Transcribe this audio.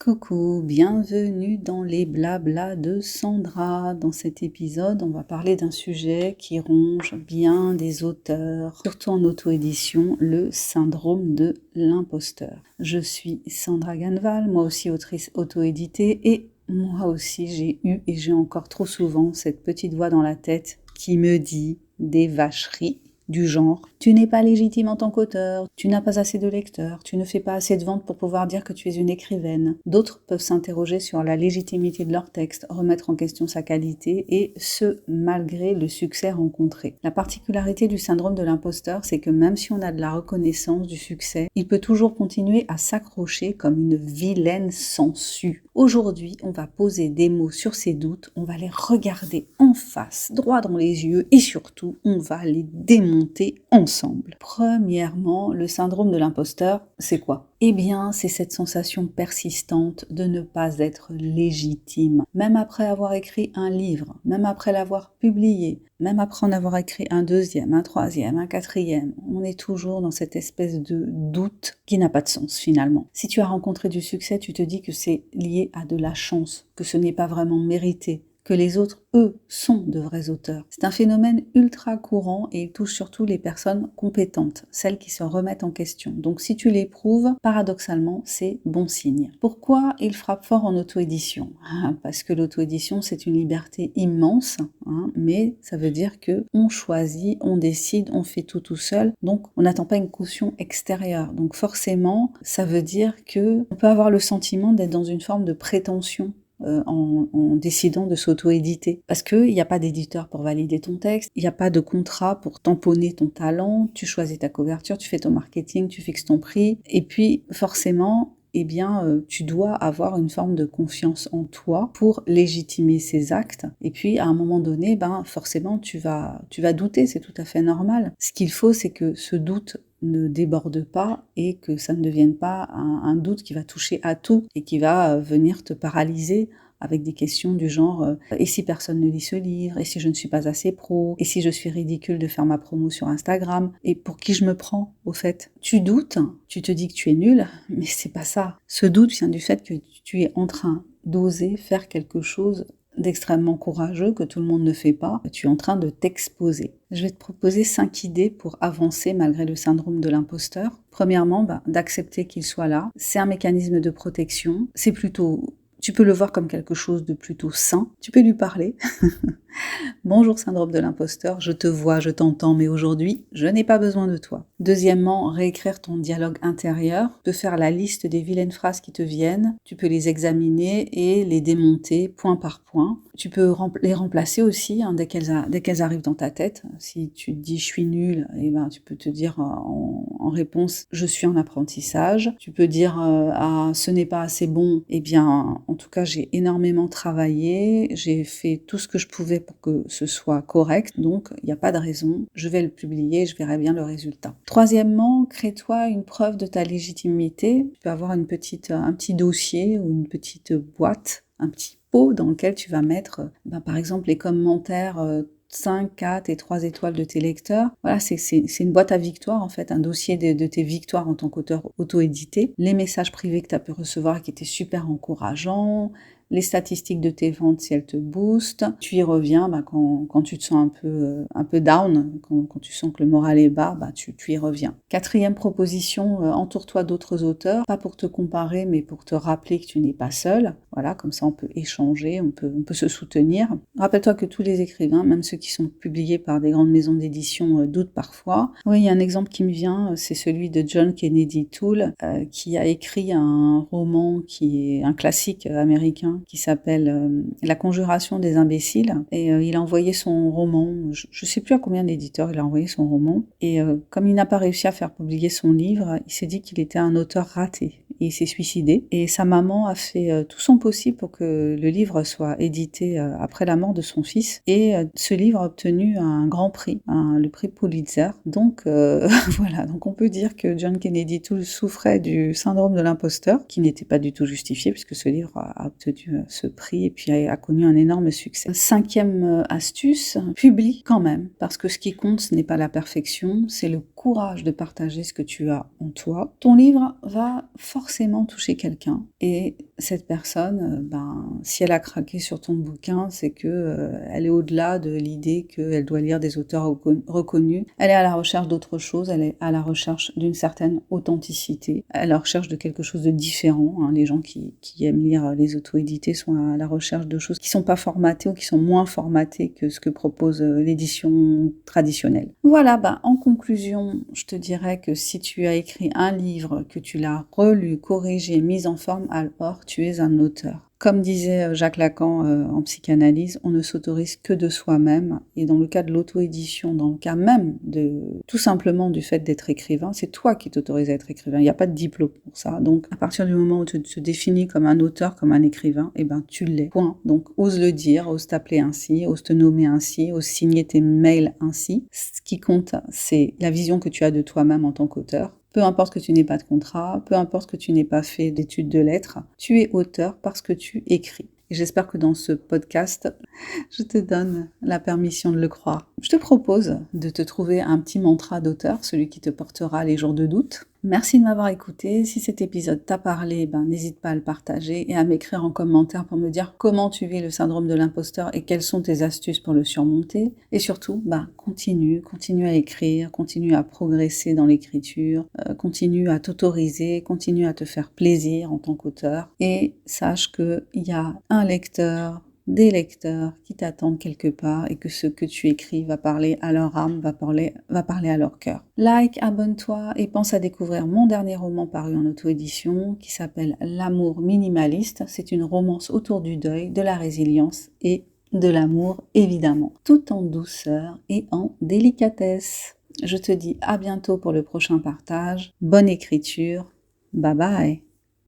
Coucou, bienvenue dans les blablas de Sandra. Dans cet épisode, on va parler d'un sujet qui ronge bien des auteurs, surtout en auto-édition, le syndrome de l'imposteur. Je suis Sandra Ganval, moi aussi autrice auto-éditée, et moi aussi j'ai eu et j'ai encore trop souvent cette petite voix dans la tête qui me dit des vacheries. Du genre, tu n'es pas légitime en tant qu'auteur, tu n'as pas assez de lecteurs, tu ne fais pas assez de ventes pour pouvoir dire que tu es une écrivaine. D'autres peuvent s'interroger sur la légitimité de leur texte, remettre en question sa qualité, et ce, malgré le succès rencontré. La particularité du syndrome de l'imposteur, c'est que même si on a de la reconnaissance du succès, il peut toujours continuer à s'accrocher comme une vilaine sangsue. Aujourd'hui, on va poser des mots sur ces doutes, on va les regarder en face, droit dans les yeux, et surtout, on va les démonter ensemble. Premièrement, le syndrome de l'imposteur, c'est quoi ? Eh bien, c'est cette sensation persistante de ne pas être légitime. Même après avoir écrit un livre, même après l'avoir publié, même après en avoir écrit un deuxième, un troisième, un quatrième, on est toujours dans cette espèce de doute qui n'a pas de sens finalement. Si tu as rencontré du succès, tu te dis que c'est lié à de la chance, que ce n'est pas vraiment mérité, que les autres, eux, sont de vrais auteurs. C'est un phénomène ultra courant et il touche surtout les personnes compétentes, celles qui se remettent en question. Donc si tu l'éprouves, paradoxalement, c'est bon signe. Pourquoi il frappe fort en auto-édition ? Parce que l'auto-édition, c'est une liberté immense, mais ça veut dire que on choisit, on décide, on fait tout seul, donc on n'attend pas une caution extérieure. Donc forcément, ça veut dire que on peut avoir le sentiment d'être dans une forme de prétention en décidant de s'auto-éditer. Parce qu'il n'y a pas d'éditeur pour valider ton texte, il n'y a pas de contrat pour tamponner ton talent, tu choisis ta couverture, tu fais ton marketing, tu fixes ton prix, et puis forcément, tu dois avoir une forme de confiance en toi pour légitimer ces actes. Et puis, à un moment donné, forcément, tu vas douter, c'est tout à fait normal. Ce qu'il faut, c'est que ce doute ne déborde pas et que ça ne devienne pas un doute qui va toucher à tout et qui va venir te paralyser avec des questions du genre et si personne ne lit ce livre, et si je ne suis pas assez pro, et si je suis ridicule de faire ma promo sur Instagram, et pour qui je me prends au fait. Tu doutes, tu te dis que tu es nul, mais c'est pas ça. Ce doute vient du fait que tu es en train d'oser faire quelque chose d'extrêmement courageux que tout le monde ne fait pas, tu es en train de t'exposer. Je vais te proposer 5 idées pour avancer malgré le syndrome de l'imposteur. Premièrement, d'accepter qu'il soit là. C'est un mécanisme de protection. Tu peux le voir comme quelque chose de plutôt sain. Tu peux lui parler. Bonjour syndrome de l'imposteur, je te vois, je t'entends, mais aujourd'hui, je n'ai pas besoin de toi. Deuxièmement, réécrire ton dialogue intérieur. Tu peux faire la liste des vilaines phrases qui te viennent. Tu peux les examiner et les démonter point par point. Tu peux les remplacer aussi dès qu'elles arrivent dans ta tête. Si tu te dis je suis nulle, tu peux te dire en réponse je suis en apprentissage. Tu peux dire ce n'est pas assez bon. En tout cas j'ai énormément travaillé, j'ai fait tout ce que je pouvais pour que ce soit correct, donc il n'y a pas de raison. Je vais le publier, je verrai bien le résultat. Troisièmement, crée-toi une preuve de ta légitimité. Tu peux avoir un petit dossier ou une petite boîte, un petit pot dans lequel tu vas mettre, par exemple, les commentaires 5, 4 et 3 étoiles de tes lecteurs. Voilà, c'est une boîte à victoires, en fait, un dossier de tes victoires en tant qu'auteur auto-édité. Les messages privés que tu as pu recevoir qui étaient super encourageants, les statistiques de tes ventes si elles te boostent. Tu y reviens quand tu te sens un peu down, quand tu sens que le moral est bas, tu y reviens. Quatrième proposition, entoure-toi d'autres auteurs, pas pour te comparer, mais pour te rappeler que tu n'es pas seul. Voilà, comme ça on peut échanger, on peut se soutenir. Rappelle-toi que tous les écrivains, même ceux qui sont publiés par des grandes maisons d'édition, doutent parfois. Oui, il y a un exemple qui me vient, c'est celui de John Kennedy Toole, qui a écrit un roman qui est un classique américain, qui s'appelle La conjuration des imbéciles, et il a envoyé son roman, je ne sais plus à combien d'éditeurs il a envoyé son roman, et comme il n'a pas réussi à faire publier son livre, il s'est dit qu'il était un auteur raté, et il s'est suicidé, et sa maman a fait tout son possible pour que le livre soit édité après la mort de son fils, et ce livre a obtenu un grand prix, le prix Pulitzer, donc voilà, donc on peut dire que John Kennedy Toole souffrait du syndrome de l'imposteur, qui n'était pas du tout justifié, puisque ce livre a obtenu ce prix et puis a connu un énorme succès. Cinquième astuce, publie quand même, parce que ce qui compte, ce n'est pas la perfection, c'est le courage de partager ce que tu as en toi, ton livre va forcément toucher quelqu'un. Et cette personne, si elle a craqué sur ton bouquin, c'est que elle est au-delà de l'idée qu'elle doit lire des auteurs reconnus. Elle est à la recherche d'autre chose, elle est à la recherche d'une certaine authenticité, à la recherche de quelque chose de différent. Les gens qui aiment lire les auto-édités sont à la recherche de choses qui ne sont pas formatées ou qui sont moins formatées que ce que propose l'édition traditionnelle. Voilà, en conclusion, je te dirais que si tu as écrit un livre, que tu l'as relu, corrigé, mis en forme, alors tu es un auteur. Comme disait Jacques Lacan en psychanalyse, on ne s'autorise que de soi-même. Et dans le cas de l'auto-édition, dans le cas même tout simplement du fait d'être écrivain, c'est toi qui t'autorises à être écrivain. Il n'y a pas de diplôme pour ça. Donc, à partir du moment où tu te définis comme un auteur, comme un écrivain, tu l'es. Point. Donc, ose le dire, ose t'appeler ainsi, ose te nommer ainsi, ose signer tes mails ainsi. Ce qui compte, c'est la vision que tu as de toi-même en tant qu'auteur. Peu importe que tu n'aies pas de contrat, peu importe que tu n'aies pas fait d'études de lettres, tu es auteur parce que tu écris. Et j'espère que dans ce podcast, je te donne la permission de le croire. Je te propose de te trouver un petit mantra d'auteur, celui qui te portera les jours de doute. Merci de m'avoir écouté. Si cet épisode t'a parlé, n'hésite pas à le partager et à m'écrire en commentaire pour me dire comment tu vis le syndrome de l'imposteur et quelles sont tes astuces pour le surmonter. Et surtout, continue à écrire, continue à progresser dans l'écriture, continue à t'autoriser, continue à te faire plaisir en tant qu'auteur. Et sache qu'il y a un lecteur, des lecteurs qui t'attendent quelque part et que ce que tu écris va parler à leur âme, va parler à leur cœur. Like, abonne-toi et pense à découvrir mon dernier roman paru en auto-édition qui s'appelle L'amour minimaliste. C'est une romance autour du deuil, de la résilience et de l'amour évidemment, tout en douceur et en délicatesse. Je te dis à bientôt pour le prochain partage. Bonne écriture. Bye bye.